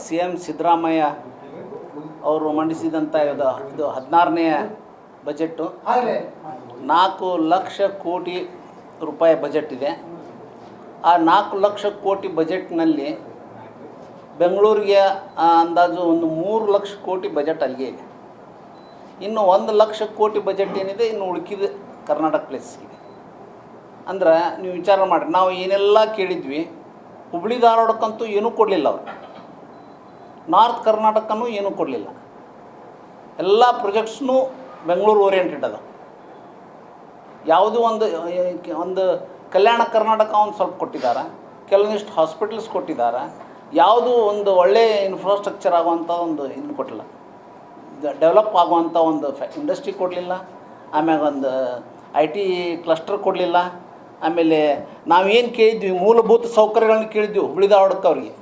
C M Siddaramaiah ಅವರು ಮಂಡಿಸಿದಂಥ ಇದು 16ನೇ budget 4 lakh ಕೋಟಿ ರೂಪಾಯಿ ಬಜೆಟ್ ಇದೆ. ಆ 4 ಲಕ್ಷ ಕೋಟಿ ಬಜೆಟ್ನಲ್ಲಿ ಬೆಂಗಳೂರಿಗೆ ಅಂದಾಜು ಒಂದು 3 ಲಕ್ಷ ಕೋಟಿ ಬಜೆಟ್ ಅಲ್ಲಿಗೆ ಇದೆ. ಇನ್ನು 1 ಲಕ್ಷ ಕೋಟಿ ಬಜೆಟ್ ಏನಿದೆ ಇನ್ನು ಉಳ್ಕಿದ ಕರ್ನಾಟಕ ಪ್ಲೇಸ್ಗೆ. ಅಂದ್ರೆ ನೀವು ವಿಚಾರ ಮಾಡಿರಿ, ನಾವು ಏನೆಲ್ಲ ಕೇಳಿದ್ವಿ, ಹುಬ್ಳಿ ಧಾರವಾಡಕ್ಕಂತೂ ಏನೂ ಕೊಡಲಿಲ್ಲ ಅವರು, ನಾರ್ತ್ ಕರ್ನಾಟಕನೂ ಏನೂ ಕೊಡಲಿಲ್ಲ. ಎಲ್ಲ ಪ್ರೊಜೆಕ್ಟ್ಸ್ನೂ ಬೆಂಗಳೂರು ಓರಿಯೆಂಟೆಡ್ ಅದ. ಯಾವುದೂ ಒಂದು ಕಲ್ಯಾಣ ಕರ್ನಾಟಕ ಒಂದು ಸ್ವಲ್ಪ ಕೊಟ್ಟಿದ್ದಾರೆ, ಕೆಲವೊಂದಿಷ್ಟು ಹಾಸ್ಪಿಟಲ್ಸ್ ಕೊಟ್ಟಿದ್ದಾರೆ, ಯಾವುದೂ ಒಂದು ಒಳ್ಳೆಯ ಇನ್ಫ್ರಾಸ್ಟ್ರಕ್ಚರ್ ಆಗುವಂಥ ಒಂದು ಇದನ್ನು ಕೊಟ್ಟಿಲ್ಲ, ಡೆವಲಪ್ ಆಗುವಂಥ ಒಂದು ಇಂಡಸ್ಟ್ರಿ ಕೊಡಲಿಲ್ಲ. ಆಮ್ಯಾಗ ಒಂದು IT ಕ್ಲಸ್ಟರ್ ಕೊಡಲಿಲ್ಲ. ಆಮೇಲೆ ನಾವೇನು ಕೇಳಿದ್ವಿ, ಮೂಲಭೂತ ಸೌಕರ್ಯಗಳನ್ನ ಕೇಳಿದ್ವಿ ಹುಬ್ಳಿ ಧಾರವಾಡಕ್ಕೆ ಅವ್ರಿಗೆ,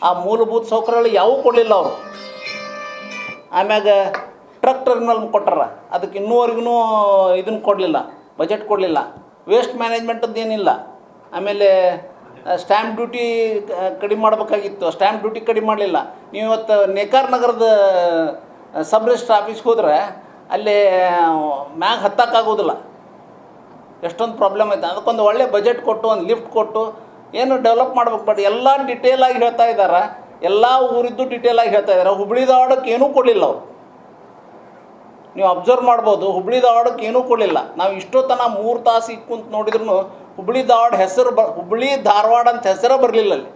ಆ ಮೂಲಭೂತ ಸೌಕರ್ಯಗಳು ಯಾವೂ ಕೊಡಲಿಲ್ಲ ಅವರು. ಆಮ್ಯಾಗ ಟ್ರಕ್ ಟರ್ಮಿನಲ್ ಕೊಟ್ಟಾರ, ಅದಕ್ಕೆ ಇನ್ನೂವರೆಗೂ ಇದನ್ನು ಕೊಡಲಿಲ್ಲ, ಬಜೆಟ್ ಕೊಡಲಿಲ್ಲ. ವೇಸ್ಟ್ ಮ್ಯಾನೇಜ್ಮೆಂಟದ್ದು ಏನಿಲ್ಲ. ಆಮೇಲೆ ಸ್ಟ್ಯಾಂಪ್ ಡ್ಯೂಟಿ ಕಡಿಮೆ ಮಾಡಬೇಕಾಗಿತ್ತು, ಸ್ಟ್ಯಾಂಪ್ ಡ್ಯೂಟಿ ಕಡಿಮೆ ಮಾಡಲಿಲ್ಲ. ನೀವು ಇವತ್ತು ನೇಕಾರ ನಗರದ ಸಬ್ ರಿಜಿಸ್ಟ್ರ್ ಆಫೀಸ್ಗೆ ಹೋದ್ರೆ ಅಲ್ಲಿ ಮ್ಯಾಗ ಹತ್ತಕ್ಕಾಗೋದಿಲ್ಲ, ಎಷ್ಟೊಂದು ಪ್ರಾಬ್ಲಮ್ ಐತೆ. ಅದಕ್ಕೊಂದು ಒಳ್ಳೆ ಬಜೆಟ್ ಕೊಟ್ಟು ಒಂದು ಲಿಫ್ಟ್ ಕೊಟ್ಟು ಏನು ಡೆವಲಪ್ ಮಾಡ್ಬೇಕು. ಬಟ್ ಎಲ್ಲ ಡಿಟೇಲಾಗಿ ಹೇಳ್ತಾ ಇದ್ದಾರೆ, ಎಲ್ಲ ಊರಿದ್ದು ಡಿಟೇಲಾಗಿ ಹೇಳ್ತಾ ಇದ್ದಾರೆ. ಹುಬ್ಳಿ ಧಾರವಾಡಕ್ಕೆ ಏನೂ ಕೊಡಲಿಲ್ಲ ಅವರು. ನೀವು ಅಬ್ಸರ್ವ್ ಮಾಡ್ಬೋದು, ಹುಬ್ಳಿ ಧಾರವಾಡಕ್ಕೆ ಏನೂ ಕೊಡಲಿಲ್ಲ. ನಾವು ಇಷ್ಟೊತ್ತನ 3 ತಾಸು ಕುಂತು ನೋಡಿದ್ರೂ ಹುಬ್ಳಿ ಧಾರವಾಡ ಹೆಸರು ಹುಬ್ಳಿ ಧಾರವಾಡ ಅಂತ ಹೆಸರೇ ಬರಲಿಲ್ಲ ಅಲ್ಲಿ.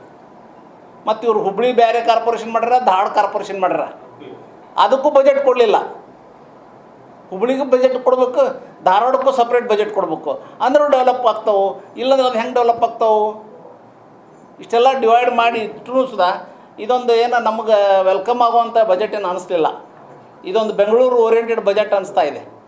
ಮತ್ತು ಇವರು ಹುಬ್ಳಿ ಬೇರೆ ಕಾರ್ಪೊರೇಷನ್ ಮಾಡ್ಯಾರ, ಧಾರವಾಡ ಕಾರ್ಪೊರೇಷನ್ ಮಾಡ್ಯಾರ, ಅದಕ್ಕೂ ಬಜೆಟ್ ಕೊಡಲಿಲ್ಲ. ಹುಬ್ಳಿಗೂ ಬಜೆಟ್ ಕೊಡಬೇಕು, ಧಾರವಾಡಕ್ಕೂ ಸಪ್ರೇಟ್ ಬಜೆಟ್ ಕೊಡಬೇಕು, ಅಂದರೂ ಡೆವಲಪ್ ಆಗ್ತಾವೆ. ಇಲ್ಲಂದ್ರೆ ಅದು ಹೆಂಗೆ ಡೆವಲಪ್ ಆಗ್ತಾವೆ? ಇಷ್ಟೆಲ್ಲ ಡಿವೈಡ್ ಮಾಡಿ ಇಟ್ಟರೂ ಸುದಾ ಇದೊಂದು ಏನೋ ನಮಗೆ ವೆಲ್ಕಮ್ ಆಗುವಂಥ ಬಜೆಟ್ ಏನು ಅನ್ನಿಸ್ಲಿಲ್ಲ. ಇದೊಂದು ಬೆಂಗಳೂರು ಓರಿಯೆಂಟೆಡ್ ಬಜೆಟ್ ಅನ್ನಿಸ್ತಾ ಇದೆ.